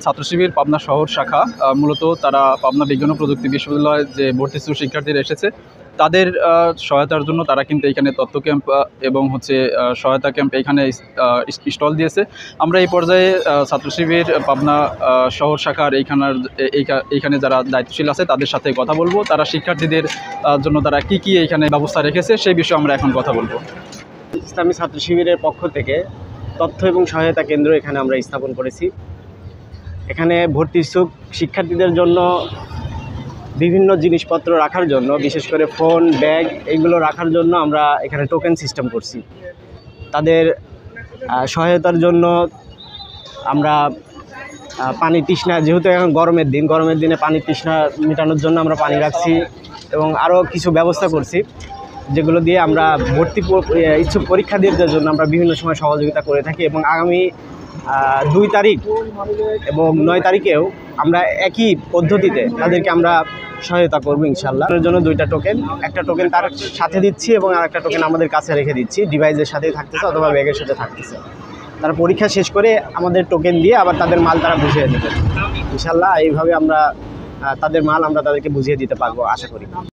ছাত্র শিবির পাবনা শহর শাখা মূলত তারা পাবনা বিজ্ঞান ও প্রযুক্তি বিশ্ববিদ্যালয়ে যে ভর্তি শিক্ষার্থীরা এসেছে তাদের সহায়তার জন্য তারা কিন্তু এখানে তথ্য ক্যাম্প এবং সহায়তা ক্যাম্প এখানে স্টল দিয়েছে। আমরা এই পর্যায়ে ছাত্র শিবির পাবনা শহর শাখার এইখানে যারা দায়িত্বশীল আছে তাদের সাথে কথা বলবো। তারা শিক্ষার্থীদের জন্য তারা কি এইখানে ব্যবস্থা রেখেছে সেই বিষয়ে আমরা এখন কথা বলবো। ইসলামী ছাত্র শিবিরের পক্ষ থেকে তথ্য এবং সহায়তা কেন্দ্র এখানে আমরা স্থাপন করেছি। এখানে ভর্তি ইচ্ছুক শিক্ষার্থীদের জন্য বিভিন্ন জিনিসপত্র রাখার জন্য, বিশেষ করে ফোন, ব্যাগ এগুলো রাখার জন্য আমরা এখানে টোকেন সিস্টেম করছি। তাদের সহায়তার জন্য আমরা পানি তৃষ্ণা, যেহেতু এখন গরমের দিনে পানি তৃষ্ণা মেটানোর জন্য আমরা পানি রাখছি এবং আরও কিছু ব্যবস্থা করছি, যেগুলো দিয়ে আমরা ভর্তি ইচ্ছুক পরীক্ষার্থীদের জন্য আমরা বিভিন্ন সময় সহযোগিতা করে থাকি। এবং আগামী 2 তারিখ এবং 9 তারিখেও আমরা একই পদ্ধতিতে তাদেরকে আমরা সহায়তা করবো ইনশাল্লাহ। এর জন্য 2টা টোকেন, একটা টোকেন তার সাথে দিচ্ছি এবং আরেকটা টোকেন আমাদের কাছে রেখে দিচ্ছি, ডিভাইসের সাথেই থাকতেছে অথবা ব্যাগের সাথে থাকতেছে। তারা পরীক্ষা শেষ করে আমাদের টোকেন দিয়ে আবার তাদের মাল তারা বুঝিয়ে দেবে ইনশাল্লাহ। এইভাবে আমরা তাদের মাল আমরা তাদেরকে বুঝিয়ে দিতে পারবো আশা করি।